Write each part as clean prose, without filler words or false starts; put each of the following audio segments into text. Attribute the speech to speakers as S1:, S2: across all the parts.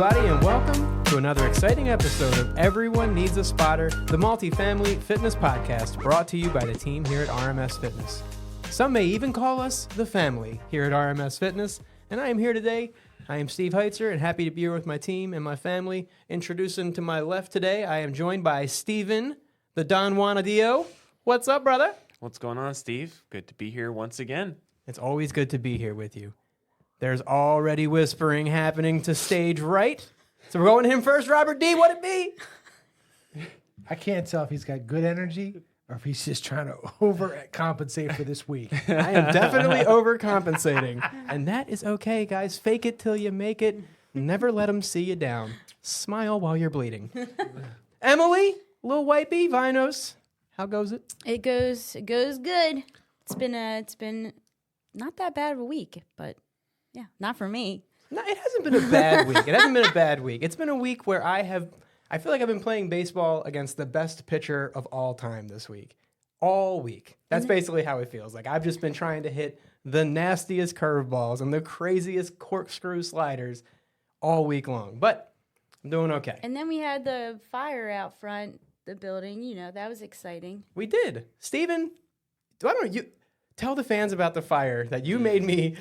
S1: everybody, and welcome to another exciting episode of Everyone Needs a Spotter, the Multifamily Fitness Podcast, brought to you by the team here at RMS Fitness. Some may even call us the family here at RMS Fitness, and I am here today. I am Steve Heitzer, and happy to be here with my team and my family. Introducing to my left today, I am joined by Steven, the Don Juanadio. What's up, brother?
S2: What's going on, Steve? Good to be here once again.
S1: It's always good to be here with you. There's already whispering happening to stage right. So we're going to him first. Robert D., what it be?
S3: I can't tell if he's got good energy or if he's just trying to overcompensate for this week.
S1: I am definitely overcompensating. And that is okay, guys. Fake it till you make it. Never let them see you down. Smile while you're bleeding. Emily, Lil Wipey, Vinos, how goes it?
S4: It goes good. It's been not that bad of a week, but yeah, not for me.
S1: No, it hasn't been a bad week. It hasn't been a bad week. It's been a week where I feel like I've been playing baseball against the best pitcher of all time this week. All week. That's basically how it feels. Like I've just been trying to hit the nastiest curveballs and the craziest corkscrew sliders all week long. But I'm doing okay.
S4: And then we had the fire out front the building. You know, that was exciting.
S1: We did. Steven, tell the fans about the fire that you made me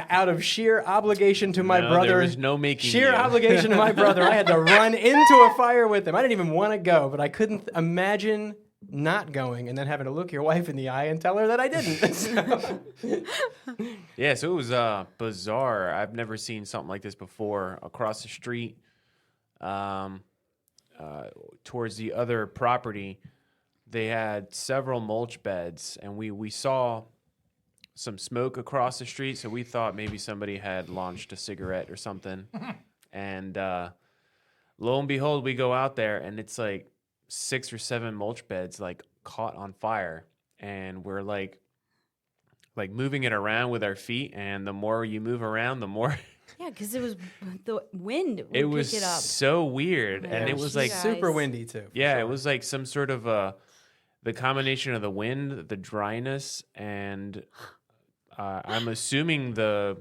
S1: out of sheer obligation to my brother.
S2: There was no making
S1: sheer obligation to my brother. I had to run into a fire with him. I didn't even want to go, but I couldn't imagine not going and then having to look your wife in the eye and tell her that I didn't.
S2: Yeah, so it was bizarre. I've never seen something like this before. Across the street, towards the other property, they had several mulch beds, and we saw some smoke across the street, so we thought maybe somebody had launched a cigarette or something. And lo and behold, we go out there, and it's like 6 or 7 mulch beds like caught on fire, and we're like moving it around with our feet, and the more you move around, the more...
S4: Yeah, because it was the wind would
S2: it was
S4: pick it up.
S2: so weird, and it was like...
S1: super windy, too.
S2: Yeah,
S1: sure.
S2: It was like some sort of... the combination of the wind, the dryness, and I'm assuming the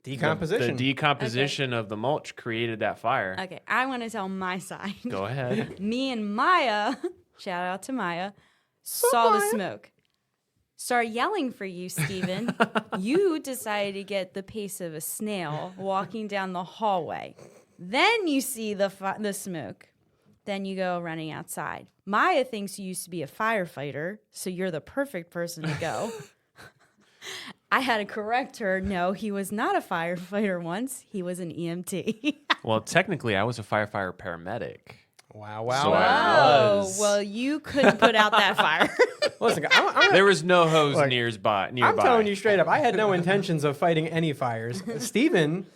S2: decomposition of the mulch created that fire.
S4: Okay, I want to tell my side.
S2: Go ahead.
S4: Me and Maya, shout out to Maya, saw the smoke. Start yelling for you, Steven. You decided to get the pace of a snail walking down the hallway. Then you see the smoke. Then you go running outside. Maya thinks you used to be a firefighter, so you're the perfect person to go. I had to correct her. No, he was not a firefighter once. He was an EMT.
S2: Well, technically, I was a firefighter paramedic.
S1: Wow.
S2: So I was.
S4: Well, you couldn't put out that fire.
S1: Listen,
S2: There was no hose nearby.
S1: I'm telling you straight up, I had no intentions of fighting any fires. Steven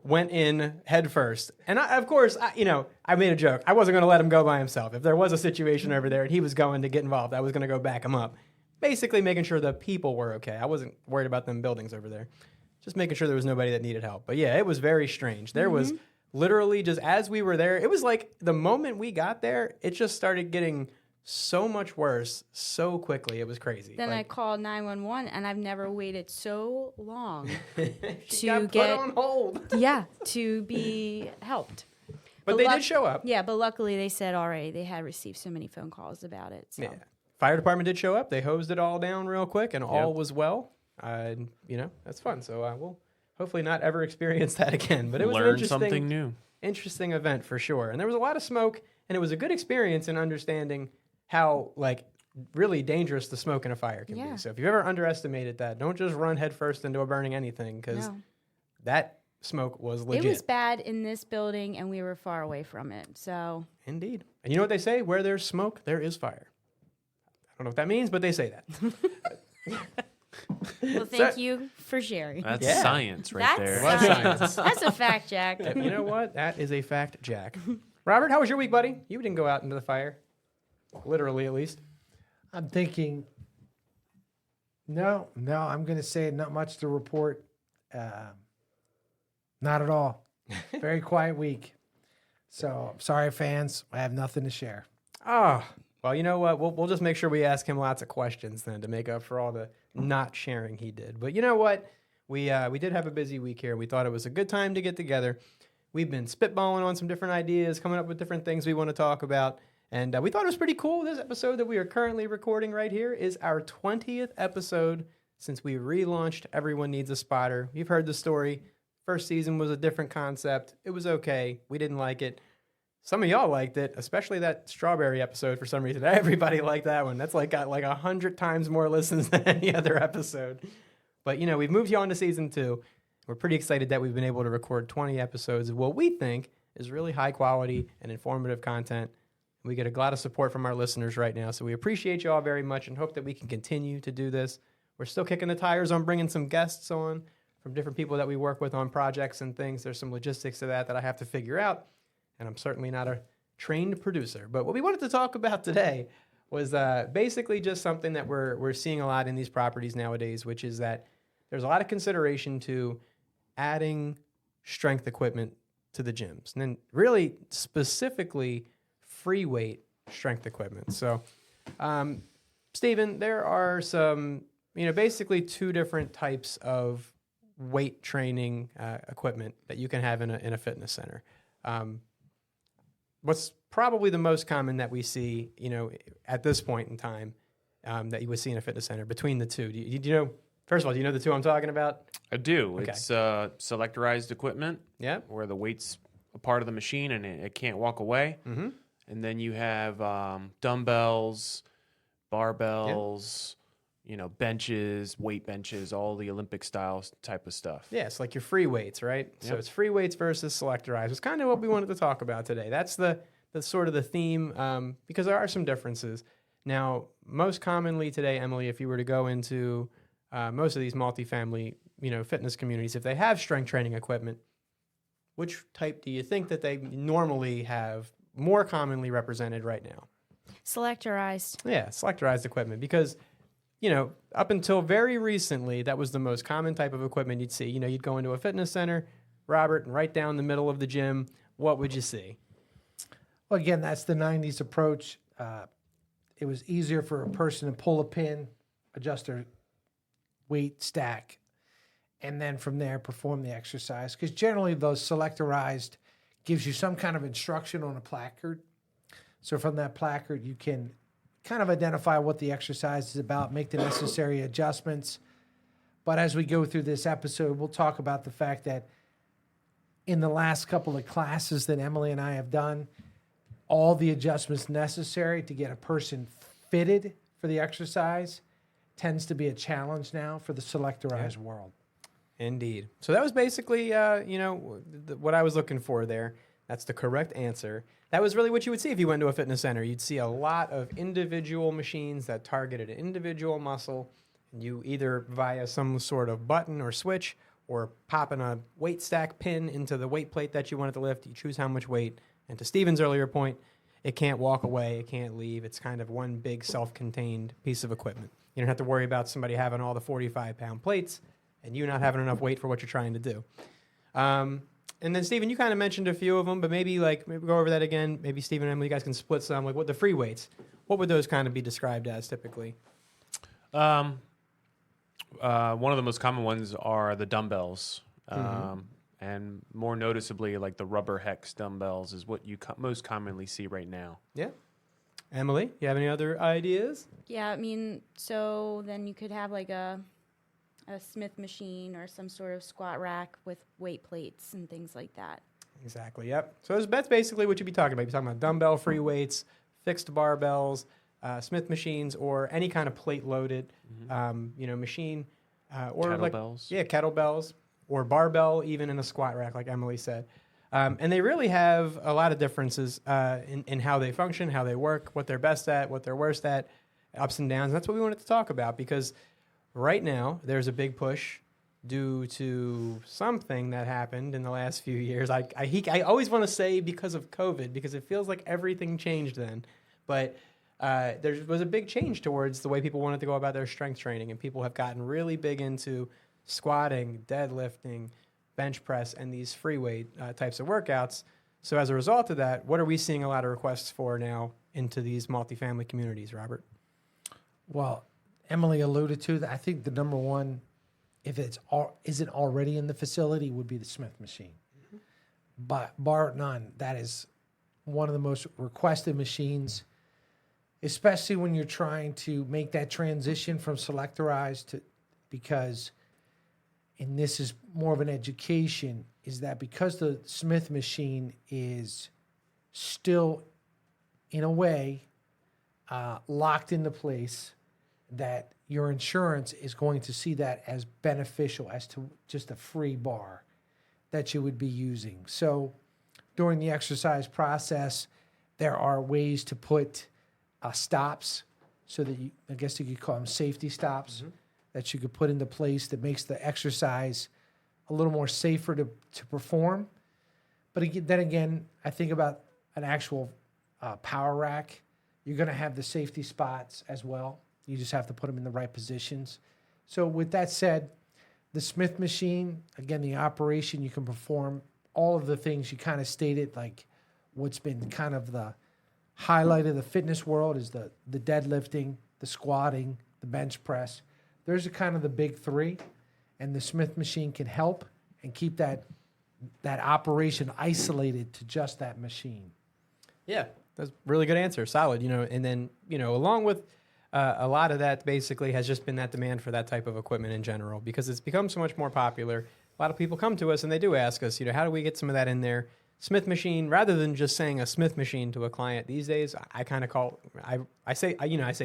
S1: went in head first. And of course, I made a joke. I wasn't going to let him go by himself. If there was a situation over there and he was going to get involved, I was going to go back him up. Basically making sure the people were okay. I wasn't worried about them buildings over there. Just making sure there was nobody that needed help. But yeah, it was very strange. There was literally just as we were there, it was like the moment we got there, it just started getting so much worse so quickly. It was crazy.
S4: Then I called 911, and I've never waited so long
S1: to get put on hold.
S4: Yeah, to be helped.
S1: But they did show up.
S4: Yeah, but luckily they said already they had received so many phone calls about it. So.
S1: Yeah. Fire department did show up. They hosed it all down real quick, and all was well. That's fun. So we'll hopefully not ever experience that again. But it was
S2: Learn something new.
S1: Interesting event for sure. And there was a lot of smoke, and it was a good experience in understanding how really dangerous the smoke in a fire can be. So if you've ever underestimated that, don't just run headfirst into a burning anything, because that smoke was legit.
S4: It was bad in this building, and we were far away from it. So
S1: indeed. And you know what they say? Where there's smoke, there is fire. I don't know what that means, but they say that.
S4: Well, thank you for sharing.
S2: That's science there.
S4: Science. That's a fact, Jack.
S1: You know what? That is a fact, Jack. Robert, how was your week, buddy? You didn't go out into the fire. Literally, at least.
S3: I'm thinking, no, I'm going to say not much to report. Not at all. Very quiet week. So, I'm sorry, fans. I have nothing to share.
S1: Oh, well, you know what? We'll just make sure we ask him lots of questions then to make up for all the not sharing he did. But you know what? We did have a busy week here. We thought it was a good time to get together. We've been spitballing on some different ideas, coming up with different things we want to talk about. And we thought it was pretty cool. This episode that we are currently recording right here is our 20th episode since we relaunched Everyone Needs a Spotter. You've heard the story. First season was a different concept. It was okay. We didn't like it. Some of y'all liked it, especially that strawberry episode for some reason. Everybody liked that one. That's got 100 times more listens than any other episode. But, we've moved you on to season 2. We're pretty excited that we've been able to record 20 episodes of what we think is really high quality and informative content. We get a lot of support from our listeners right now, so we appreciate you all very much and hope that we can continue to do this. We're still kicking the tires on bringing some guests on from different people that we work with on projects and things. There's some logistics to that I have to figure out, and I'm certainly not a trained producer. But what we wanted to talk about today was basically just something that we're seeing a lot in these properties nowadays, which is that there's a lot of consideration to adding strength equipment to the gyms, and then really specifically free weight strength equipment. So, Stephen, there are some, basically 2 different types of weight training equipment that you can have in a fitness center. What's probably the most common that we see, at this point in time, that you would see in a fitness center between the 2? Do you know? First of all, do you know the 2 I'm talking about?
S2: I do.
S1: Okay.
S2: It's selectorized equipment.
S1: Yeah.
S2: Where the weight's a part of the machine and it can't walk away.
S1: Mm-hmm.
S2: And then you have dumbbells, barbells, benches, weight benches, all the Olympic style type of stuff.
S1: Yeah, it's like your free weights, right?
S2: Yep.
S1: So it's free weights versus selectorized. It's kind of what we wanted to talk about today. That's the sort of the theme, because there are some differences. Now, most commonly today, Emily, if you were to go into most of these multifamily, fitness communities, if they have strength training equipment, which type do you think that they normally have more commonly represented right now?
S4: Selectorized.
S1: Yeah, selectorized equipment, because up until very recently, that was the most common type of equipment you'd see. You'd go into a fitness center, Robert, and right down the middle of the gym, what would you see?
S3: Well, again, that's the 90s approach. It was easier for a person to pull a pin, adjust their weight stack, and then from there perform the exercise. Because generally those selectorized gives you some kind of instruction on a placard. So from that placard, you can kind of identify what the exercise is about, make the necessary adjustments. But as we go through this episode, we'll talk about the fact that in the last couple of classes that Emily and I have done, all the adjustments necessary to get a person fitted for the exercise tends to be a challenge now for the selectorized world.
S1: Indeed. So that was basically, what I was looking for there. That's the correct answer. That was really what you would see if you went to a fitness center. You'd see a lot of individual machines that targeted an individual muscle. And you either via some sort of button or switch or popping a weight stack pin into the weight plate that you wanted to lift, you choose how much weight. And to Stephen's earlier point, it can't walk away, it can't leave. It's kind of one big self-contained piece of equipment. You don't have to worry about somebody having all the 45-pound plates and you not having enough weight for what you're trying to do. And then, Stephen, you kind of mentioned a few of them, but maybe go over that again. Maybe Stephen and Emily, you guys can split some. Like what the free weights, what would those kind of be described as typically?
S2: One of the most common ones are the dumbbells. And more noticeably, like the rubber hex dumbbells is what you most commonly see right now.
S1: Yeah. Emily, you have any other ideas?
S4: Yeah, so then you could have like a Smith machine or some sort of squat rack with weight plates and things like that.
S1: Exactly, yep. So that's basically what you'd be talking about. You'd be talking about dumbbell free weights, fixed barbells, Smith machines, or any kind of plate-loaded machine. Or
S2: kettlebells.
S1: Kettlebells, or barbell, even in a squat rack, like Emily said. And they really have a lot of differences in how they function, how they work, what they're best at, what they're worst at, ups and downs. And that's what we wanted to talk about, because right now there's a big push due to something that happened in the last few years. I always want to say because of COVID, because it feels like everything changed then. But there was a big change towards the way people wanted to go about their strength training, and people have gotten really big into squatting, deadlifting, bench press, and these free weight types of workouts. So as a result of that, what are we seeing a lot of requests for now into these multifamily communities, Robert?
S3: Well, Emily alluded to that. I think the number one, if isn't already in the facility, would be the Smith machine. but bar none, that is one of the most requested machines, especially when you're trying to make that transition from Selectorized to, because, and this is more of an education, is that because the Smith machine is still, in a way, locked into place, that your insurance is going to see that as beneficial as to just a free bar that you would be using. So during the exercise process, there are ways to put stops, so that I guess you could call them safety stops, that you could put into place that makes the exercise a little more safer to perform. But then again, I think about an actual power rack. You're going to have the safety spots as well. You just have to put them in the right positions. So with that said, the Smith machine, again, the operation, you can perform all of the things you kind of stated, like what's been kind of the highlight of the fitness world is the deadlifting, the squatting, the bench press. There's kind of the big three, and the Smith machine can help and keep that operation isolated to just that machine.
S1: Yeah, that's a really good answer. Solid, and then, along with a lot of that basically has just been that demand for that type of equipment in general, because it's become so much more popular. A lot of people come to us and they do ask us, how do we get some of that in there? Smith machine, rather than just saying a Smith machine to a client these days, I kind of I say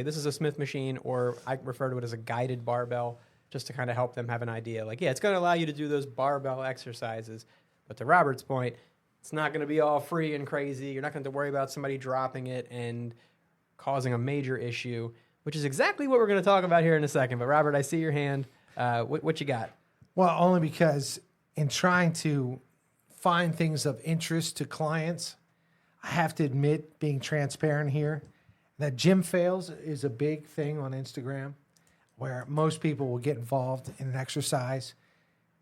S1: this is a Smith machine, or I refer to it as a guided barbell, just to kind of help them have an idea. Like, yeah, it's going to allow you to do those barbell exercises. But to Robert's point, it's not going to be all free and crazy. You're not going to have to worry about somebody dropping it and causing a major issue, which is exactly what we're going to talk about here in a second. But Robert, I see your hand. What you got?
S3: Well, only because in trying to find things of interest to clients, I have to admit, being transparent here, that gym fails is a big thing on Instagram, where most people will get involved in an exercise.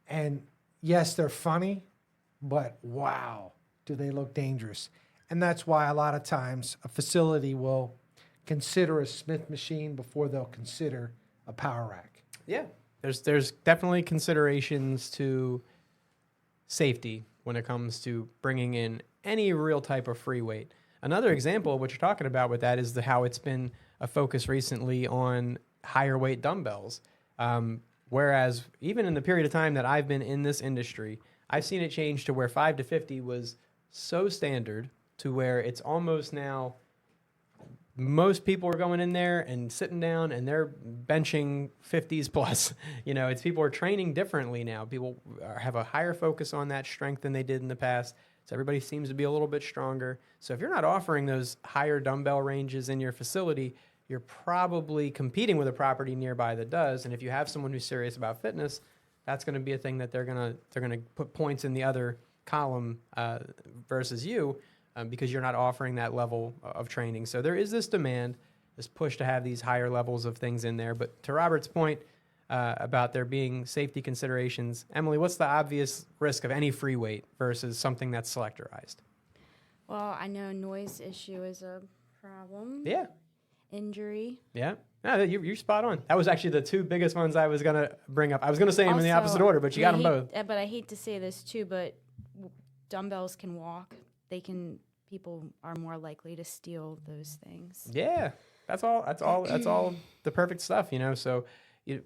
S3: And yes, they're funny, but wow, do they look dangerous. And that's why a lot of times a facility will consider a Smith machine before they'll consider a power rack.
S1: Yeah, there's definitely considerations to safety when it comes to bringing in any real type of free weight. Another example of what you're talking about with that is how it's been a focus recently on higher weight dumbbells. Whereas even in the period of time that I've been in this industry, I've seen it change to where 5 to 50 was so standard to where it's almost now most people are going in there and sitting down and they're benching 50s plus. It's people are training differently now. People have a higher focus on that strength than they did in the past. So everybody seems to be a little bit stronger. So if you're not offering those higher dumbbell ranges in your facility, you're probably competing with a property nearby that does. And if you have someone who's serious about fitness, that's going to be a thing that they're going to put points in the other column versus you. Because you're not offering that level of training. So there is this demand, this push to have these higher levels of things in there. But to Robert's point about there being safety considerations, Emily, what's the obvious risk of any free weight versus something that's selectorized?
S4: Well, I know noise issue is a problem.
S1: Yeah.
S4: Injury.
S1: Yeah. No, you're spot on. That was actually the two biggest ones I was going to bring up. I was going to say them in the opposite order, but you got them both.
S4: But I hate to say this too, but dumbbells can walk. People are more likely to steal those things.
S1: Yeah, that's all the perfect stuff, So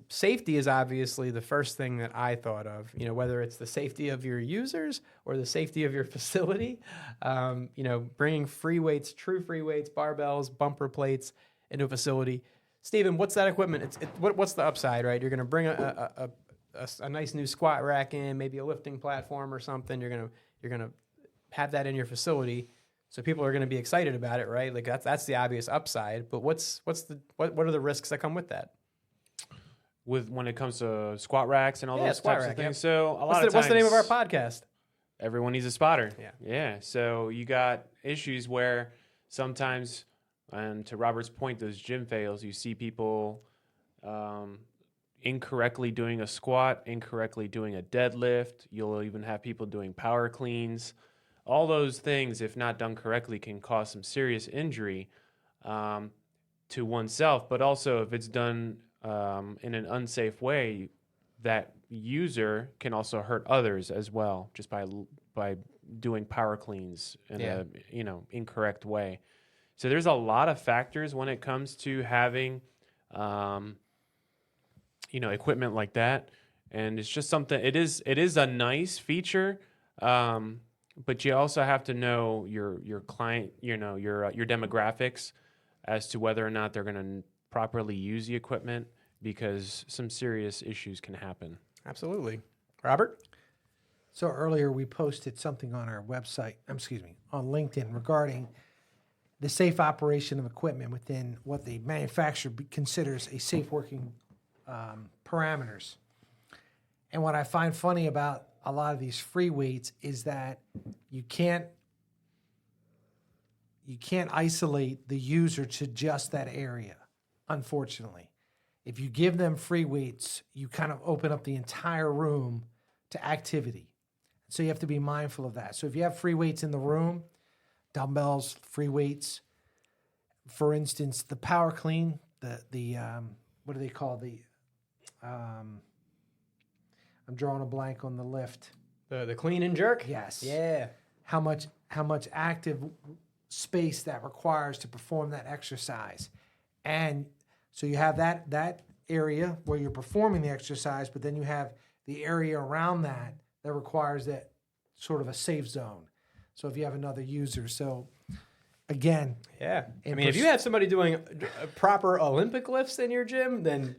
S1: safety is obviously the first thing that I thought of, whether it's the safety of your users or the safety of your facility, bringing free weights, true free weights, barbells, bumper plates into a facility. Steven, what's that equipment? What's the upside, right? You're going to bring a nice new squat rack in, maybe a lifting platform or something. You're going to have that in your facility, so people are going to be excited about it, right? Like that's the obvious upside. But what are the risks that come with that?
S2: When it comes to squat racks and all those types of things.
S1: Yep.
S2: So a lot of times,
S1: what's the name of our podcast?
S2: Everyone needs a spotter.
S1: Yeah.
S2: So you got issues where sometimes, and to Robert's point, those gym fails, you see people incorrectly doing a squat, incorrectly doing a deadlift. You'll even have people doing power cleans. All those things, if not done correctly, can cause some serious injury to oneself. But also, if it's done in an unsafe way, that user can also hurt others as well, just by doing power cleans in
S1: Yeah.
S2: a incorrect way. So there's a lot of factors when it comes to having equipment like that, and it's just something. It is a nice feature, but you also have to know your client, your demographics, as to whether or not they're going to properly use the equipment, because some serious issues can happen.
S1: Absolutely. Robert?
S3: So earlier we posted something on our website, on LinkedIn regarding the safe operation of equipment within what the manufacturer considers a safe working parameters. And what I find funny about a lot of these free weights is that you can't isolate the user to just that area, unfortunately. If you give them free weights, you kind of open up the entire room to activity. So you have to be mindful of that. So if you have free weights in the room, dumbbells, free weights, for instance, the power clean, the what do they call I'm drawing a blank on the lift.
S1: The clean and jerk?
S3: Yes.
S1: Yeah.
S3: How much active space that requires to perform that exercise. And so you have that area where you're performing the exercise, but then you have the area around that requires that sort of a safe zone. So if you have another user, so again,
S1: Yeah. I mean, if you have somebody doing proper Olympic lifts in your gym, then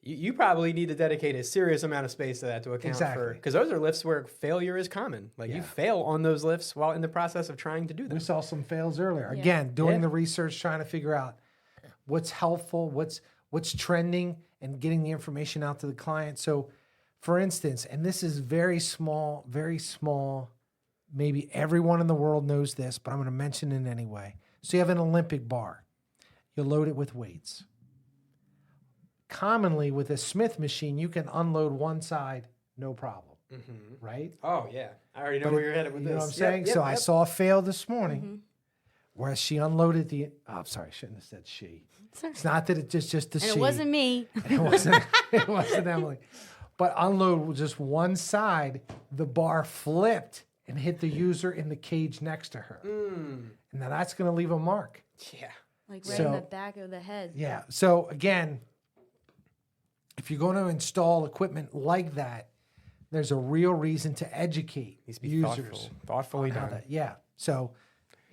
S1: you probably need to dedicate a serious amount of space to that to account for, because those are lifts where failure is common. Like you fail on those lifts while in the process of trying to do them.
S3: We saw some fails earlier.
S4: Yeah.
S3: Again, doing the research, trying to figure out what's helpful, what's trending, and getting the information out to the client. So, for instance, and this is very small, maybe everyone in the world knows this, but I'm going to mention it anyway. So you have an Olympic bar. You load it with weights. Commonly, with a Smith machine, you can unload one side, no problem, right?
S1: Oh, yeah. I already know where you're headed with this.
S3: You know what I'm saying? So I saw a fail this morning where she unloaded I'm sorry, I shouldn't have said she. It's not that it's just the
S4: And
S3: she.
S4: it wasn't me.
S3: It wasn't Emily. But unload just one side, the bar flipped and hit the user in the cage next to her. And now that's going to leave a mark.
S1: Yeah.
S4: Like right in the back of the head.
S3: Yeah. So again, if you're going to install equipment like that, there's a real reason to educate
S1: Needs to be
S3: users.
S1: thoughtfully
S3: on how
S1: done.
S3: Yeah. So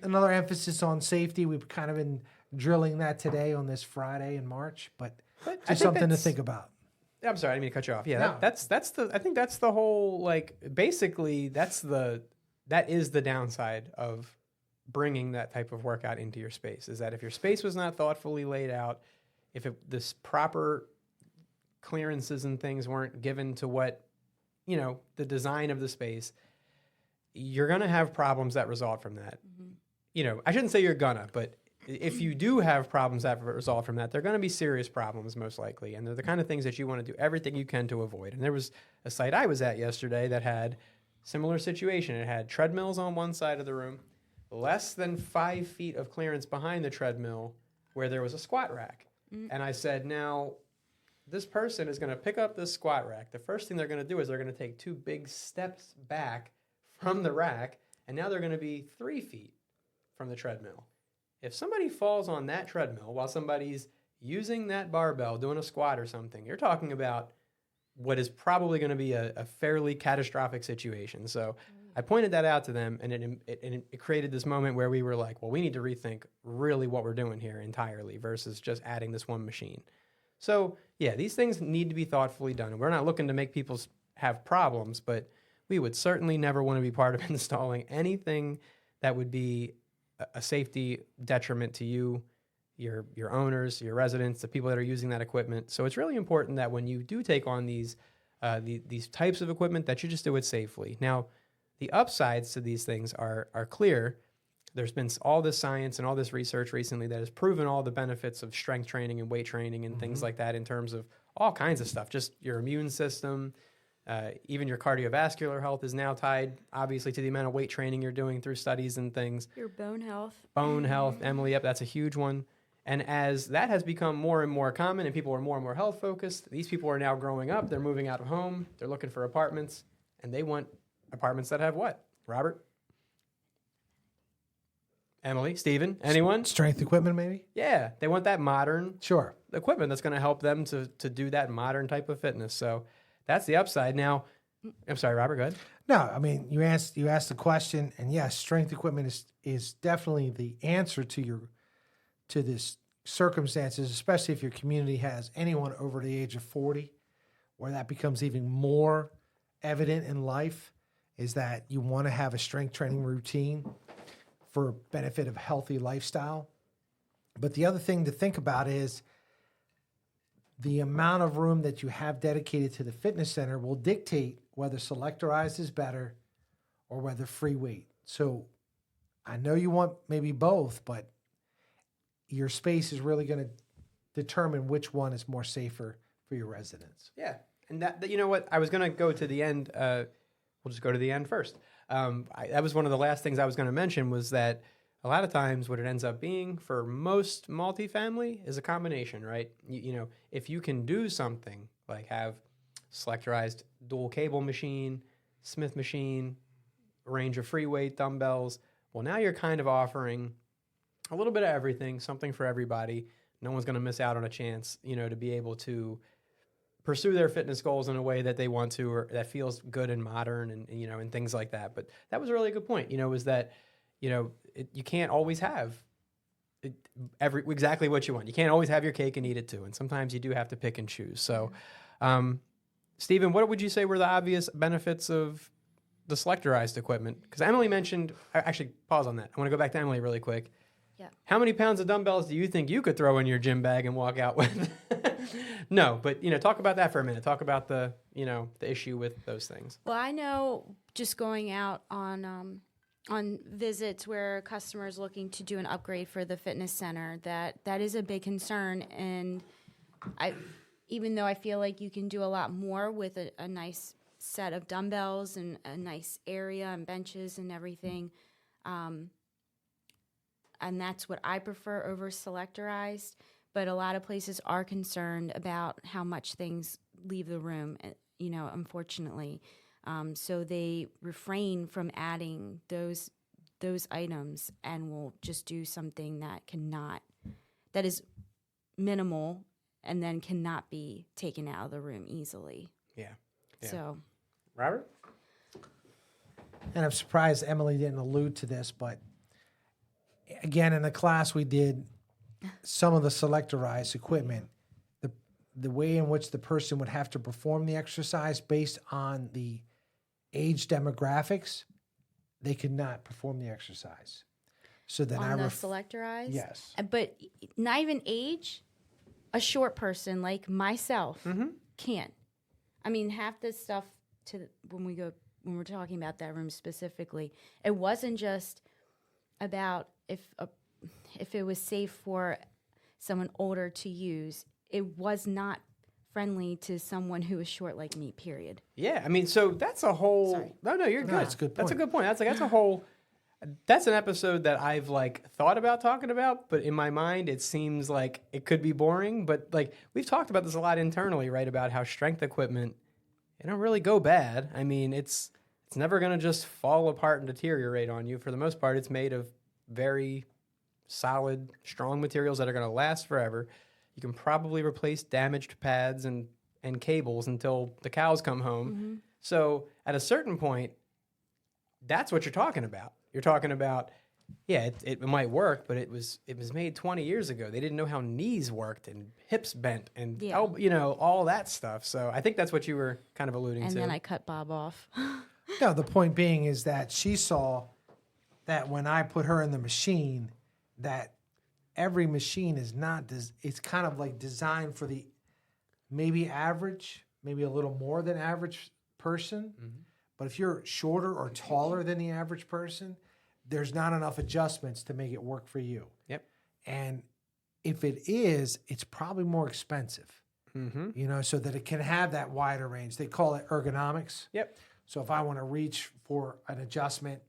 S3: another emphasis on safety. We've kind of been drilling that today on this Friday in March, but
S1: I
S3: just
S1: think
S3: something to
S1: that's-
S3: think about.
S1: I'm sorry, I didn't mean to cut you off. Yeah,
S3: No.
S1: I think that's the whole, like, basically that is the downside of bringing that type of workout into your space, is that if your space was not thoughtfully laid out, if this proper clearances and things weren't given to what, the design of the space, you're going to have problems that result from that. I shouldn't say you're gonna, but if you do have problems that result from that, they're going to be serious problems most likely. And they're the kind of things that you want to do everything you can to avoid. And there was a site I was at yesterday that had similar situation. It had treadmills on one side of the room, less than 5 feet of clearance behind the treadmill where there was a squat rack. And I said, now, this person is going to pick up this squat rack. The first thing they're going to do is they're going to take 2 big steps back from the rack, and now they're going to be 3 feet from the treadmill. If somebody falls on that treadmill while somebody's using that barbell, doing a squat or something, you're talking about what is probably going to be a fairly catastrophic situation. So I pointed that out to them, and it created this moment where we were like, well, we need to rethink really what we're doing here entirely versus just adding this one machine. So, yeah, these things need to be thoughtfully done. And we're not looking to make people have problems, but we would certainly never want to be part of installing anything that would be a safety detriment to you, your owners, your residents, the people that are using that equipment. So it's really important that when you do take on these types of equipment, that you just do it safely. Now, the upsides to these things are clear. There's been all this science and all this research recently that has proven all the benefits of strength training and weight training and things like that in terms of all kinds of stuff, just your immune system. Even your cardiovascular health is now tied, obviously, to the amount of weight training you're doing through studies and things.
S4: Your bone health.
S1: Bone health, Emily, yep, that's a huge one. And as that has become more and more common and people are more and more health focused, these people are now growing up, they're moving out of home, they're looking for apartments, and they want apartments that have what? Robert? Emily? Steven? Anyone?
S3: Strength equipment, maybe?
S1: Yeah, they want that modern
S3: Sure.
S1: equipment that's going to help them to do that modern type of fitness. So that's the upside. Now, I'm sorry, Robert, go ahead.
S3: No, I mean, you asked the question, and yes, strength equipment is definitely the answer to this circumstances, especially if your community has anyone over the age of 40, where that becomes even more evident in life, is that you want to have a strength training routine for benefit of healthy lifestyle. But the other thing to think about is the amount of room that you have dedicated to the fitness center will dictate whether Selectorized is better or whether free weight. So I know you want maybe both, but your space is really going to determine which one is more safer for your residents.
S1: Yeah, and that you know what? I was going to go to the end. We'll just go to the end first. That was one of the last things I was going to mention was that a lot of times what it ends up being for most multifamily is a combination, right? You know, if you can do something like have Selectorized dual cable machine, Smith machine, a range of free weight dumbbells, well, now you're kind of offering a little bit of everything, something for everybody. No one's going to miss out on a chance, you know, to be able to pursue their fitness goals in a way that they want to, or that feels good and modern and you know, and things like that. But that was a really good point, you know, was that, you know, you can't always have exactly what you want. You can't always have your cake and eat it too. And sometimes you do have to pick and choose. So, Stephen, what would you say were the obvious benefits of the Selectorized equipment? Because Emily mentioned, actually pause on that. I want to go back to Emily really quick.
S4: Yeah.
S1: How many pounds of dumbbells do you think you could throw in your gym bag and walk out with? No, but you know, talk about that for a minute. Talk about the, you know, the issue with those things.
S4: Well, I know just going out on visits where customers looking to do an upgrade for the fitness center, that is a big concern. And even though I feel like you can do a lot more with a nice set of dumbbells and a nice area and benches and everything, and that's what I prefer over Selectorized. But a lot of places are concerned about how much things leave the room, you know, unfortunately. So they refrain from adding those items and will just do something that is minimal and then cannot be taken out of the room easily.
S1: Yeah.
S4: So,
S1: Robert?
S3: And I'm surprised Emily didn't allude to this, but again, in the class we did some of the Selectorized equipment, the way in which the person would have to perform the exercise based on the age demographics, they could not perform the exercise. So then
S4: on the Selectorized?
S3: Yes.
S4: But not even age, a short person like myself can't. I mean, half this stuff when we're talking about that room specifically, it wasn't just about if it was safe for someone older to use. It was not friendly to someone who is short like me, period.
S1: Yeah, I mean, so that's a whole...
S4: Sorry.
S1: No, you're good.
S3: That's a good point.
S1: That's a good point. That's a whole... That's an episode that I've like thought about talking about, but in my mind it seems like it could be boring. But like we've talked about this a lot internally, right? About how strength equipment, it don't really go bad. I mean, it's never gonna just fall apart and deteriorate on you. For the most part, it's made of very solid, strong materials that are gonna last forever. You can probably replace damaged pads and cables until the cows come home. Mm-hmm. So at a certain point, that's what you're talking about. You're talking about, yeah, it might work, but it was made 20 years ago. They didn't know how knees worked and hips bent and all that stuff. So I think that's what you were kind of alluding to.
S4: And then I cut Bob off.
S3: No, the point being is that she saw that when I put her in the machine, that every machine is not, it's kind of like designed for the maybe average, maybe a little more than average person. Mm-hmm. But if you're shorter or taller than the average person, there's not enough adjustments to make it work for you.
S1: Yep.
S3: And if it is, it's probably more expensive, you know, so that it can have that wider range. They call it ergonomics.
S1: Yep.
S3: So if I want to reach for an adjustment,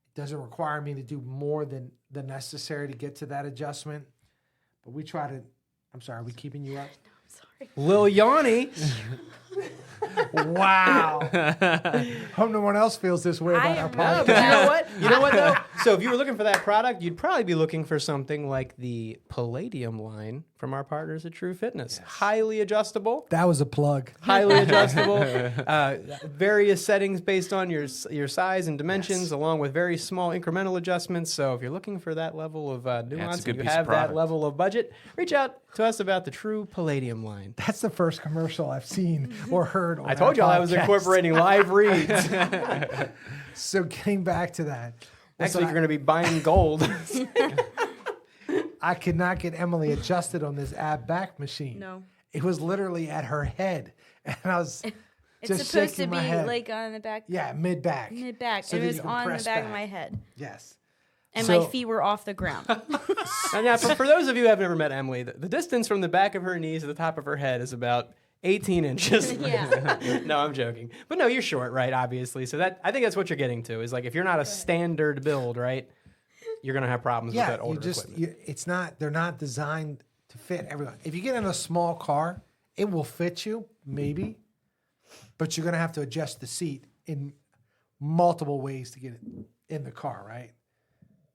S3: it doesn't require me to do more than the necessary to get to that adjustment. But we try to, I'm sorry, are we keeping you up?
S4: I'm sorry.
S1: Lil Yanni.
S3: Wow. Hope no one else feels this way about our
S4: No,
S1: No,
S3: podcast.
S1: but you know what? You know what though? So if you were looking for that product, you'd probably be looking for something like the Palladium line from our partners at True Fitness. Highly adjustable.
S3: That was a plug.
S1: Highly adjustable, various settings based on your size and dimensions, along with very small incremental adjustments. So if you're looking for that level of nuance
S2: good
S1: and you
S2: piece of
S1: have that
S2: product.
S1: level of budget, reach out to us about the True Palladium line.
S3: That's the first commercial I've seen or heard on
S1: I told
S3: our
S1: y'all I was
S3: podcast.
S1: incorporating live reads.
S3: So getting back to that.
S1: Next
S3: listen,
S1: week you're going to be buying gold.
S3: I could not get Emily adjusted on this ab back machine.
S4: No.
S3: It was literally at her head. And I was
S4: It's
S3: just
S4: supposed to
S3: shaking
S4: be
S3: my head.
S4: like on the back.
S3: Yeah, mid back.
S4: Mid back.
S3: So
S4: It
S3: that
S4: was
S3: you can
S4: on the
S3: press
S4: back of
S3: back.
S4: my head.
S3: Yes.
S4: And
S3: So-
S4: my feet were off the ground.
S1: And yeah, for those of you who have never met Emily, the distance from the back of her knees to the top of her head is about 18 inches.
S4: Yeah.
S1: No, I'm joking. But no, you're short, right? Obviously. So that I think that's what you're getting to is like if you're not a standard build, right? You're gonna have problems with
S3: Yeah,
S1: that
S3: you
S1: older
S3: just
S1: equipment.
S3: it's not they're not designed to fit everyone. If you get in a small car, it will fit you, maybe, but you're gonna have to adjust the seat in multiple ways to get it in the car, right?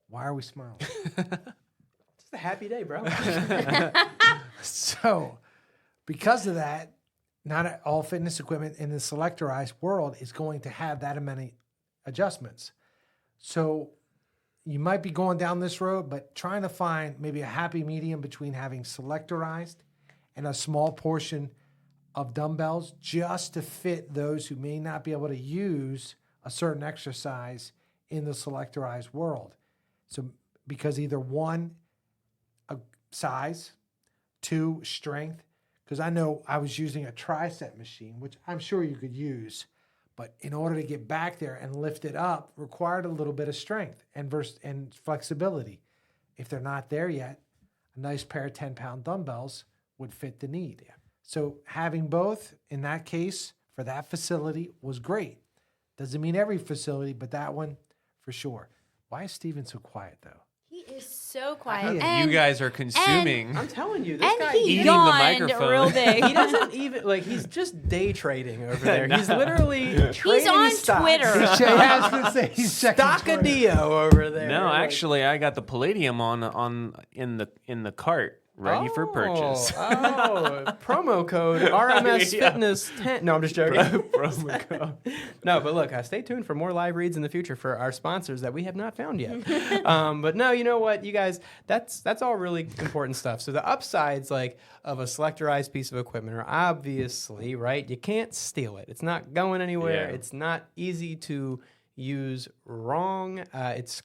S3: Why are we smiling?
S1: It's a happy day, bro.
S3: So, because of that, not all fitness equipment in the selectorized world is going to have that many adjustments. So, you might be going down this road, but trying to find maybe a happy medium between having selectorized and a small portion of dumbbells just to fit those who may not be able to use a certain exercise in the selectorized world. So, because either one, a size, two, strength, because I know I was using a tricep machine, which I'm sure you could use, but in order to get back there and lift it up required a little bit of strength and flexibility. If they're not there yet, a nice pair of 10-pound dumbbells would fit the need. So having both in that case for that facility was great. Doesn't mean every facility, but that one for sure. Why is Steven so quiet though?
S4: He is so quiet.
S3: You
S4: And,
S2: you guys are consuming.
S1: I'm telling you, this
S4: and
S1: guy
S4: he
S2: eating the
S4: yawned
S2: microphone.
S4: real big.
S1: he doesn't even like he's just day trading over there. He's literally
S4: He's
S1: trading
S4: on
S1: stocks.
S4: Twitter.
S3: I was gonna say he's checking Twitter.
S1: Stockadillo over there.
S2: No,
S1: Like,
S2: actually, I got the Palladium in the cart, ready for purchase.
S1: Oh, promo code RMS
S2: Yeah.
S1: Fitness 10. No, I'm just joking.
S2: Promo code.
S1: No, but look, stay tuned for more live reads in the future for our sponsors that we have not found yet. But no, you know what, you guys, that's all really important stuff. So the upsides like of a selectorized piece of equipment are obviously, right? You can't steal it. It's not going anywhere.
S2: Yeah.
S1: It's not easy to use wrong. It's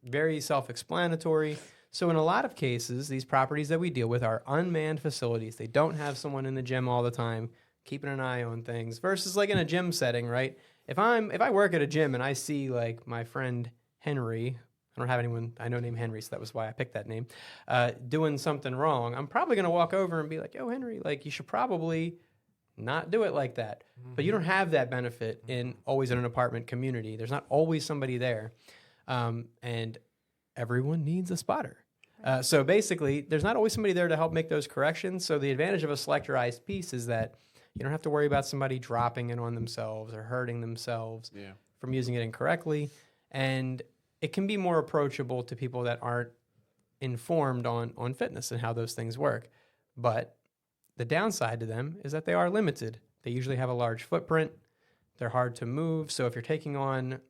S1: very self-explanatory. So in a lot of cases, these properties that we deal with are unmanned facilities. They don't have someone in the gym all the time keeping an eye on things versus like in a gym setting, right? If I work at a gym and I see like my friend Henry, I don't have anyone I know named Henry, so that was why I picked that name, doing something wrong, I'm probably going to walk over and be like, yo, Henry, like you should probably not do it like that. But you don't have that benefit always in an apartment community. There's not always somebody there. And everyone needs a spotter. So basically, there's not always somebody there to help make those corrections. So the advantage of a selectorized piece is that you don't have to worry about somebody dropping it on themselves or hurting themselves from using it incorrectly. And it can be more approachable to people that aren't informed on fitness and how those things work. But the downside to them is that they are limited. They usually have a large footprint. They're hard to move. So if you're taking on...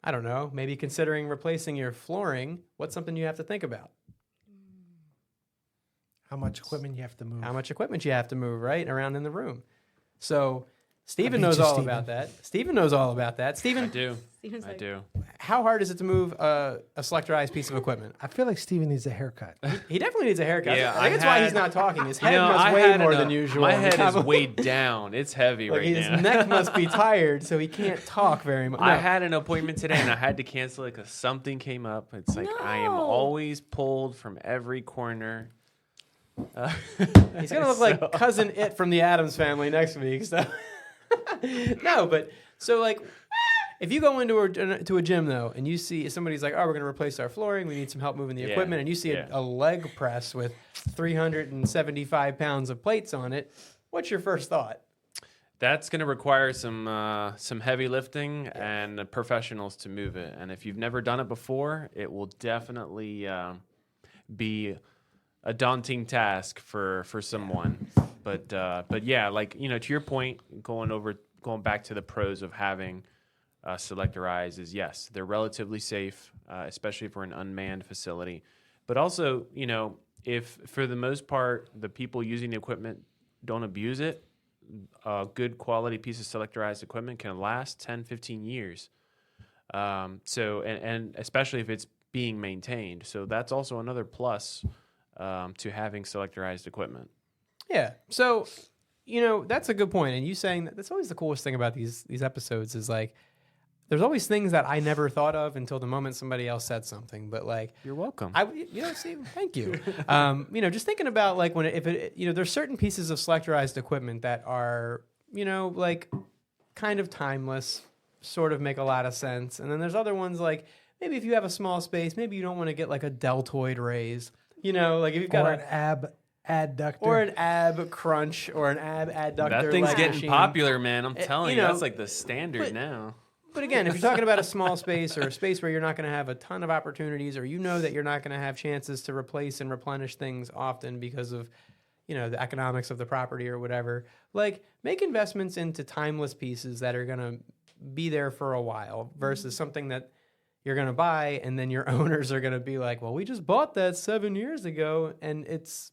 S1: I don't know, maybe considering replacing your flooring, what's something you have to think about?
S3: How much equipment you have to move.
S1: How much equipment you have to move, right, around in the room. So Steven
S3: beat
S1: knows
S3: you,
S1: all
S3: Steven.
S1: about that. Steven knows all about that.
S2: I
S1: Steven,
S2: do.
S4: Steven's
S2: I
S4: like,
S2: do.
S1: how hard is it to move a selectorized piece of equipment?
S3: I feel like Steven needs a haircut.
S1: He definitely needs a haircut.
S2: Yeah,
S1: I think
S2: I
S1: that's why he's
S2: had-
S1: not talking. His
S2: You
S1: head
S2: know,
S1: must
S2: I
S1: weigh
S2: had
S1: more
S2: an-
S1: than usual.
S2: My head is
S1: Probably-
S2: weighed down. It's heavy
S1: like
S2: right
S1: his
S2: now.
S1: neck must be tired, so he can't talk very much.
S2: I
S1: No.
S2: had an appointment today and I had to cancel it because something came up. It's like I am
S4: No.
S2: always pulled from every corner.
S1: He's gonna look like cousin It from the Addams Family next week. So no, but so like, if you go into a gym though, and you see somebody's like, "Oh, we're gonna replace our flooring. We need some help moving the
S2: Yeah,
S1: equipment," and you see
S2: yeah.
S1: a leg press with 375 pounds of plates on it, what's your first thought?
S2: That's going to require some heavy lifting and professionals to move it. And if you've never done it before, it will definitely be a daunting task for someone. But yeah, like, you know, to your point, going back to the pros of having Selectorized is, yes, they're relatively safe, especially for an unmanned facility. But also, you know, if for the most part the people using the equipment don't abuse it, a good quality piece of Selectorized equipment can last 10, 15 years. So, and especially if it's being maintained. So that's also another plus to having Selectorized equipment.
S1: Yeah. So, you know, that's a good point. And you saying that's always the coolest thing about these episodes is like, there's always things that I never thought of until the moment somebody else said something. But like,
S2: You're welcome.
S1: Steve, thank you. You know, just thinking about like there's certain pieces of Selectorized equipment that are, you know, like kind of timeless, sort of make a lot of sense. And then there's other ones like maybe if you have a small space, maybe you don't want to get like a deltoid raise, you know, like if you've got
S3: an ab adductor
S1: or an ab crunch or an ab adductor.
S2: That thing's getting
S1: machine.
S2: popular, man. I'm telling you,
S1: know,
S2: that's like the standard now.
S1: But again, if you're talking about a small space or a space where you're not going to have a ton of opportunities, or you know that you're not going to have chances to replace and replenish things often because of, you know, the economics of the property or whatever, like make investments into timeless pieces that are going to be there for a while versus something that you're going to buy and then your owners are going to be like, well, we just bought that 7 years ago and it's,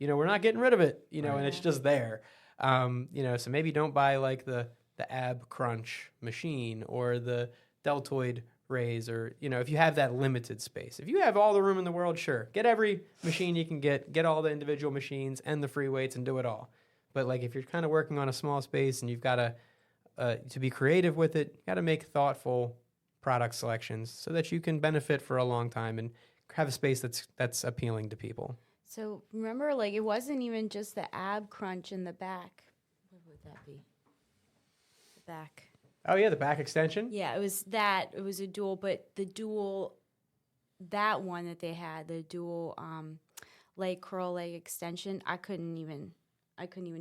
S1: you know, we're not getting rid of it, you know, and it's just there. You know, so maybe don't buy like the ab crunch machine or the deltoid raise, or, you know, if you have that limited space. If you have all the room in the world, sure, get every machine you can get all the individual machines and the free weights and do it all. But like if you're kind of working on a small space and you've got to be creative with it, you got to make thoughtful product selections so that you can benefit for a long time and have a space that's appealing to people.
S4: So remember, like it wasn't even just the ab crunch in the back. What would that be? Back.
S1: Oh yeah, the back extension.
S4: Yeah, it was a dual, but that one that they had, the dual leg curl leg extension, I couldn't even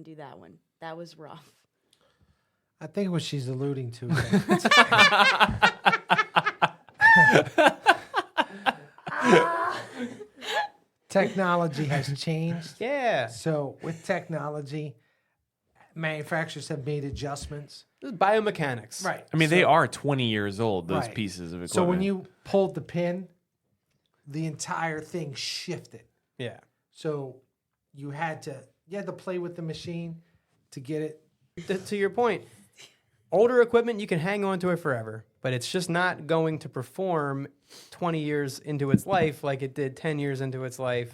S4: do that one. That was rough.
S3: I think what she's alluding to technology has changed.
S1: Yeah.
S3: So with technology, manufacturers have made adjustments.
S1: This is biomechanics.
S3: Right.
S2: I mean, they are 20 years old, those
S3: Right.
S2: pieces of equipment.
S3: So when you pulled the pin, the entire thing shifted.
S1: Yeah.
S3: So you had to play with the machine to get it.
S1: To your point, older equipment, you can hang on to it forever, but it's just not going to perform 20 years into its life like it did 10 years into its life.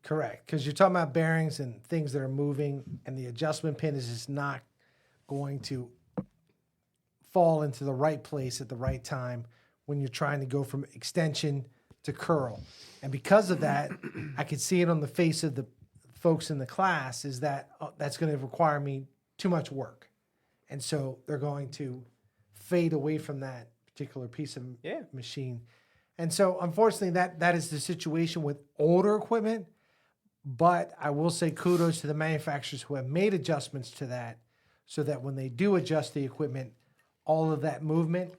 S3: Correct. Because you're talking about bearings and things that are moving, and the adjustment pin is just not going to fall into the right place at the right time when you're trying to go from extension to curl. And because of that, I could see it on the face of the folks in the class is that that's going to require me too much work. And so they're going to fade away from that particular piece of machine. And so unfortunately that is the situation with older equipment. But I will say kudos to the manufacturers who have made adjustments to that so that when they do adjust the equipment, all of that movement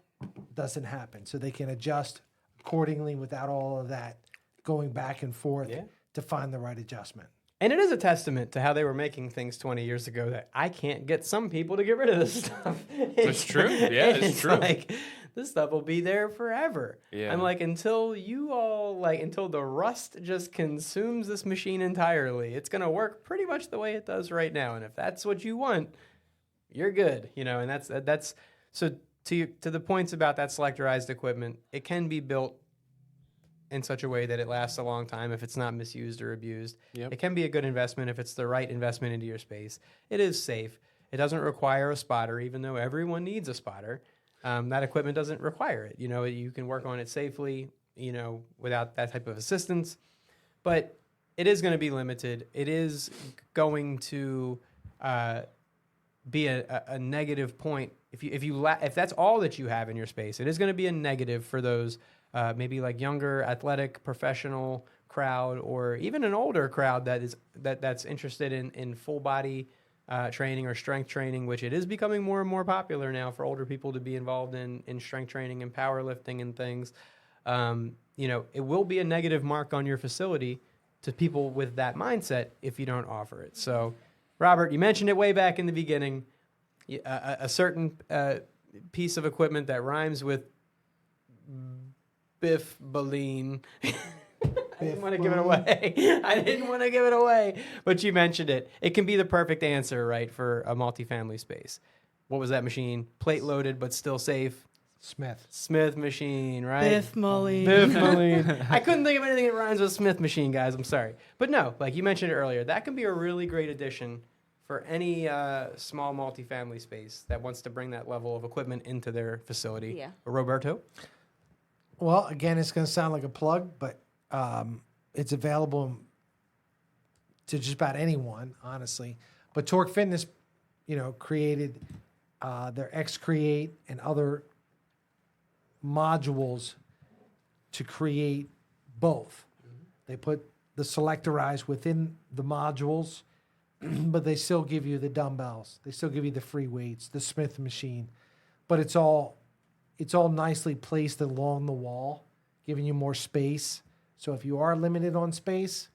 S3: doesn't happen. So they can adjust accordingly without all of that going back and forth to find the right adjustment.
S1: And it is a testament to how they were making things 20 years ago that I can't get some people to get rid of this stuff.
S2: It's true. Yeah, it's true.
S1: Like, this stuff will be there forever.
S2: Yeah.
S1: I'm like, until the rust just consumes this machine entirely, it's going to work pretty much the way it does right now. And if that's what you want, you're good. You know, and that's so to the points about that Selectorized equipment, it can be built in such a way that it lasts a long time if it's not misused or abused.
S2: Yep.
S1: It can be a good investment if it's the right investment into your space. It is safe. It doesn't require a spotter, even though everyone needs a spotter. That equipment doesn't require it. You know, you can work on it safely, you know, without that type of assistance. But it is going to be limited. It is going to be a negative point. If that's all that you have in your space, it is going to be a negative for those maybe like younger, athletic, professional crowd, or even an older crowd that's interested in full body training or strength training, which it is becoming more and more popular now for older people to be involved in strength training and powerlifting and things. It will be a negative mark on your facility to people with that mindset if you don't offer it. So, Robert, you mentioned it way back in the beginning, a certain piece of equipment that rhymes with Biff Baleen. I didn't want to give it away. I didn't want to give it away, but you mentioned it. It can be the perfect answer, right, for a multifamily space. What was that machine? Plate loaded, but still safe. Smith machine, right?
S4: Biff Mully.
S1: Biff Mully. I couldn't think of anything that rhymes with Smith machine, guys. I'm sorry. But no, like you mentioned it earlier, that can be a really great addition for any small multifamily space that wants to bring that level of equipment into their facility.
S4: Yeah.
S1: Roberto?
S3: Well, again, it's going to sound like a plug, but it's available to just about anyone, honestly. But Torque Fitness, created their X-Create and other modules to create both. They put the Selectorized within the modules, but they still give you the dumbbells. They still give you the free weights, the Smith machine, but it's all nicely placed along the wall, giving you more space. So if you are limited on space,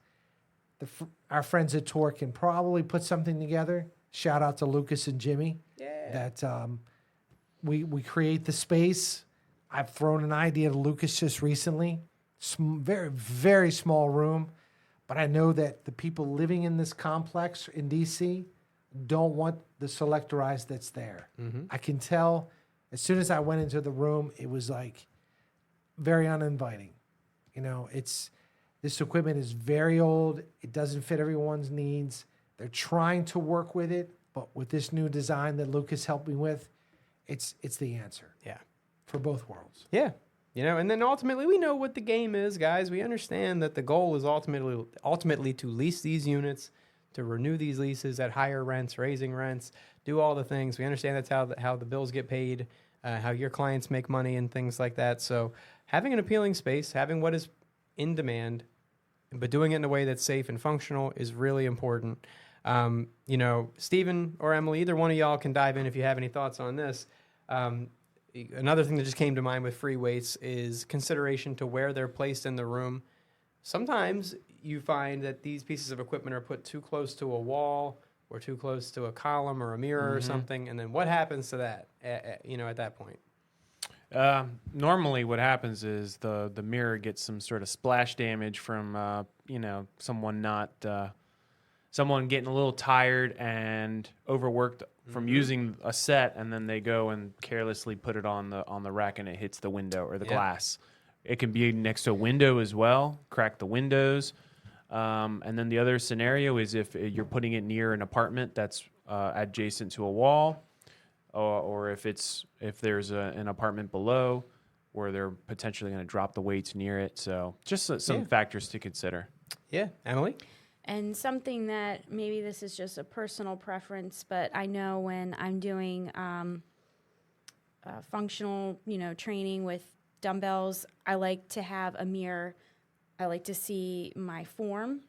S3: our friends at Torque can probably put something together. Shout out to Lucas and Jimmy.
S1: Yeah.
S3: That we create the space. I've thrown an idea to Lucas just recently. Very, very small room. But I know that the people living in this complex in DC don't want the Selectorized that's there.
S1: Mm-hmm.
S3: I can tell as soon as I went into the room, it was like very uninviting. This equipment is very old. It doesn't fit everyone's needs. They're trying to work with it, but with this new design that Lucas helped me with, it's the answer.
S1: Yeah.
S3: For both worlds.
S1: Yeah. And then ultimately we know what the game is, guys. We understand that the goal is ultimately to lease these units, to renew these leases at higher rents, raising rents, do all the things. We understand that's how the bills get paid, how your clients make money and things like that. So having an appealing space, having what is in demand, but doing it in a way that's safe and functional is really important. Stephen or Emily, either one of y'all can dive in if you have any thoughts on this. Another thing that just came to mind with free weights is consideration to where they're placed in the room. Sometimes you find that these pieces of equipment are put too close to a wall or too close to a column or a mirror or something. And then what happens to that, at that point?
S2: Normally what happens is the mirror gets some sort of splash damage from, someone getting a little tired and overworked from using a set, and then they go and carelessly put it on the rack and it hits the window or the glass. It can be next to a window as well, crack the windows. And then the other scenario is if you're putting it near an apartment that's adjacent to a wall, or if there's an apartment below where they're potentially going to drop the weights near it. So just some factors to consider.
S1: Yeah. Emily?
S4: And something that maybe this is just a personal preference, but I know when I'm doing functional, training with dumbbells, I like to have a mirror. I like to see my form.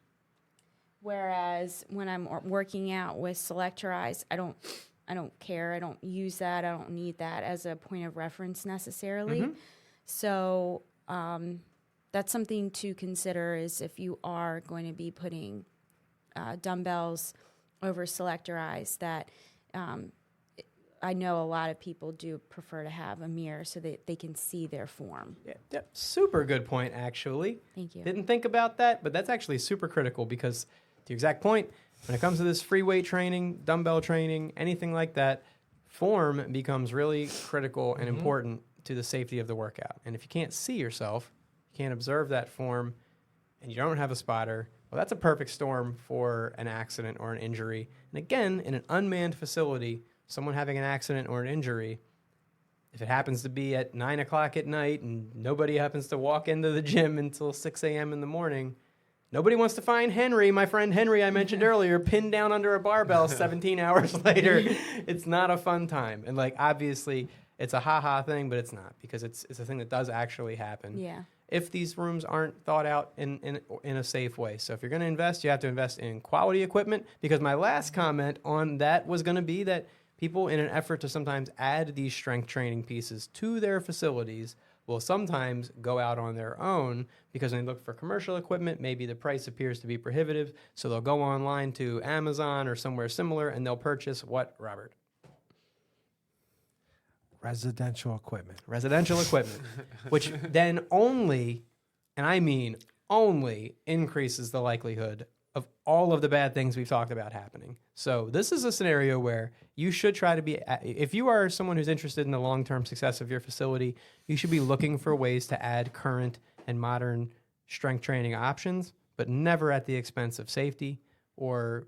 S4: Whereas when I'm working out with Selectorized, I don't care. I don't use that. I don't need that as a point of reference necessarily.
S1: Mm-hmm.
S4: So that's something to consider is if you are going to be putting dumbbells over Selectorized, that I know a lot of people do prefer to have a mirror so that they can see their form.
S1: Yeah, super good point, actually.
S4: Thank you.
S1: Didn't think about that, but that's actually super critical because, to your exact point, when it comes to this free weight training, dumbbell training, anything like that, form becomes really critical and important to the safety of the workout. And if you can't see yourself, you can't observe that form, and you don't have a spotter, well, that's a perfect storm for an accident or an injury. And again, in an unmanned facility, someone having an accident or an injury, if it happens to be at 9 o'clock at night and nobody happens to walk into the gym until 6 a.m. in the morning, nobody wants to find Henry, my friend Henry I mentioned earlier, pinned down under a barbell 17 hours later. It's not a fun time. And obviously, it's a ha-ha thing, but it's not, because it's a thing that does actually happen.
S4: Yeah.
S1: if these rooms aren't thought out in a safe way. So if you're going to invest, you have to invest in quality equipment, because my last comment on that was going to be that people, in an effort to sometimes add these strength training pieces to their facilities, will sometimes go out on their own, because when they look for commercial equipment, maybe the price appears to be prohibitive. So they'll go online to Amazon or somewhere similar, and they'll purchase what, Robert?
S3: Residential equipment.
S1: Residential equipment, which then only, and I mean only, increases the likelihood of all of the bad things we've talked about happening. So this is a scenario where you should try to be, if you are someone who's interested in the long-term success of your facility, you should be looking for ways to add current and modern strength training options, but never at the expense of safety or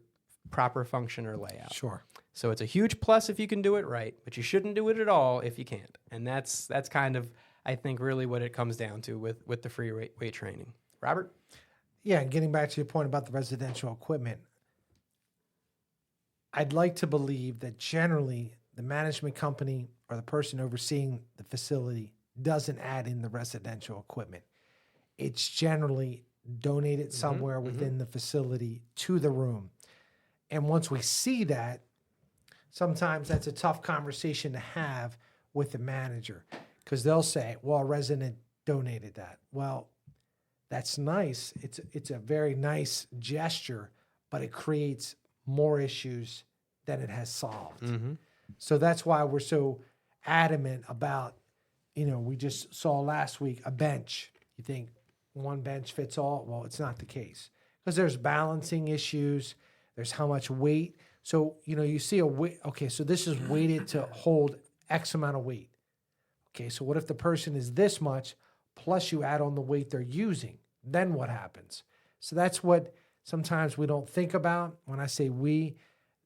S1: proper function or layout.
S3: Sure.
S1: So it's a huge plus if you can do it right, but you shouldn't do it at all if you can't. And that's kind of, I think, really what it comes down to with the free weight training. Robert?
S3: Yeah, and getting back to your point about the residential equipment, I'd like to believe that generally the management company or the person overseeing the facility doesn't add in the residential equipment. It's generally donated somewhere within the facility to the room. And once we see that, sometimes that's a tough conversation to have with the manager, because they'll say, well, a resident donated that. Well, that's nice. It's a very nice gesture, but it creates more issues than it has solved. So that's why we're so adamant about, we just saw last week a bench. You think one bench fits all? Well, it's not the case, because there's balancing issues. There's how much weight. So, you see a weight. Okay, so this is weighted to hold X amount of weight. Okay, so what if the person is this much, plus you add on the weight they're using? Then what happens? So that's what sometimes we don't think about. When I say we,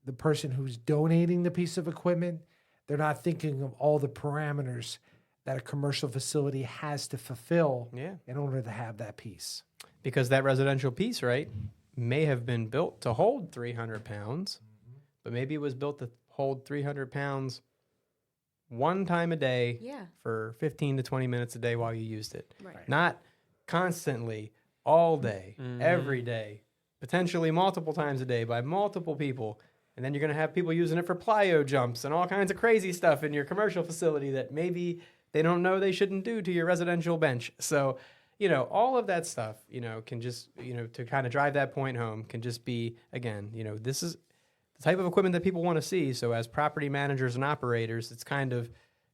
S3: the person who's donating the piece of equipment, they're not thinking of all the parameters that a commercial facility has to fulfill in order to have that piece.
S1: Because that residential piece, right, may have been built to hold 300 pounds, but maybe it was built to hold 300 pounds one time a day for 15 to 20 minutes a day while you used it.
S4: Right.
S1: Not constantly, all day, every day, potentially multiple times a day by multiple people. And then you're going to have people using it for plyo jumps and all kinds of crazy stuff in your commercial facility that maybe they don't know they shouldn't do to your residential bench. So, all of that stuff, can just, to kind of drive that point home, can just be, again, this is the type of equipment that people want to see. So as property managers and operators, it's kind of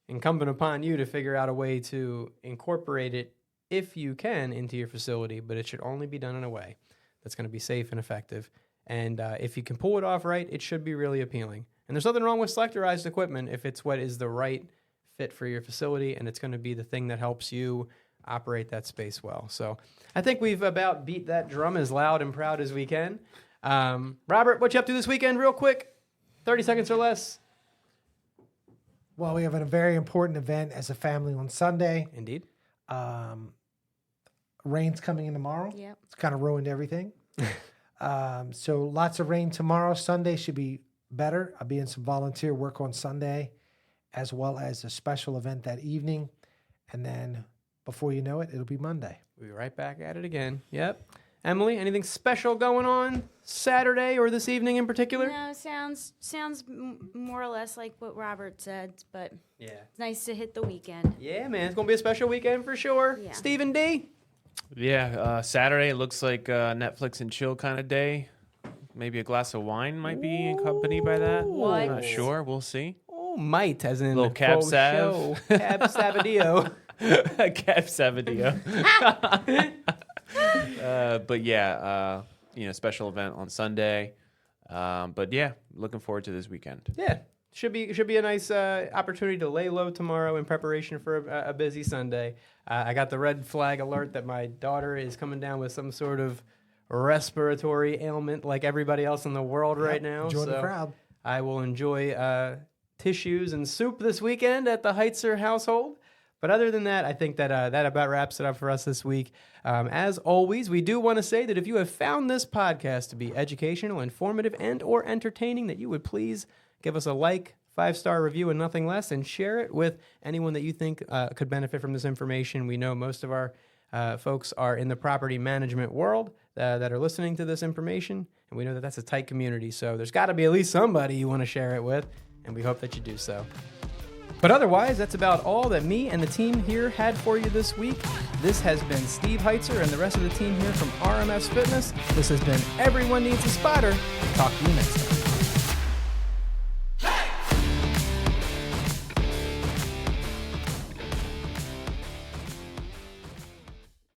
S1: incumbent upon you to figure out a way to incorporate it, if you can, into your facility, but it should only be done in a way that's going to be safe and effective. And if you can pull it off right, it should be really appealing. And there's nothing wrong with selectorized equipment if it's what is the right fit for your facility, and it's going to be the thing that helps you operate that space well. So I think we've about beat that drum as loud and proud as we can. Robert, what you up to this weekend real quick? 30 seconds or less.
S3: Well, we have a very important event as a family on Sunday.
S1: Indeed.
S3: Rain's coming in tomorrow.
S4: Yep.
S3: It's kind of ruined everything. So lots of rain tomorrow. Sunday should be better. I'll be in some volunteer work on Sunday, as well as a special event that evening. And then before you know it, it'll be Monday.
S1: We'll be right back at it again. Yep. Emily, anything special going on Saturday or this evening in particular?
S4: No, sounds more or less like what Robert said, but
S1: Yeah.
S4: it's nice to hit the weekend.
S1: Yeah, man. It's going to be a special weekend for sure.
S4: Yeah.
S1: Stephen D?
S2: Yeah, Saturday it looks like Netflix and chill kind of day. Maybe a glass of wine might be accompanied by that.
S4: What?
S2: I'm not sure. We'll see.
S1: Oh, might, as in
S2: Little cab
S1: faux
S2: sav.
S1: show. Cab Sabadio.
S2: Cap Sabadio. But yeah, special event on Sunday. But yeah, looking forward to this weekend.
S1: Yeah. Should be a nice opportunity to lay low tomorrow in preparation for a busy Sunday. I got the red flag alert that my daughter is coming down with some sort of respiratory ailment like everybody else in the world right now.
S3: Join the crowd.
S1: I will enjoy tissues and soup this weekend at the Heitzer household. But other than that, I think that that about wraps it up for us this week. As always, we do want to say that if you have found this podcast to be educational, informative, and or entertaining, that you would please give us a like, 5-star review, and nothing less, and share it with anyone that you think could benefit from this information. We know most of our folks are in the property management world that are listening to this information, and we know that that's a tight community. So there's got to be at least somebody you want to share it with, and we hope that you do so. But otherwise, that's about all that me and the team here had for you this week. This has been Steve Heitzer and the rest of the team here from RMS Fitness. This has been Everyone Needs a Spotter. Talk to you next time.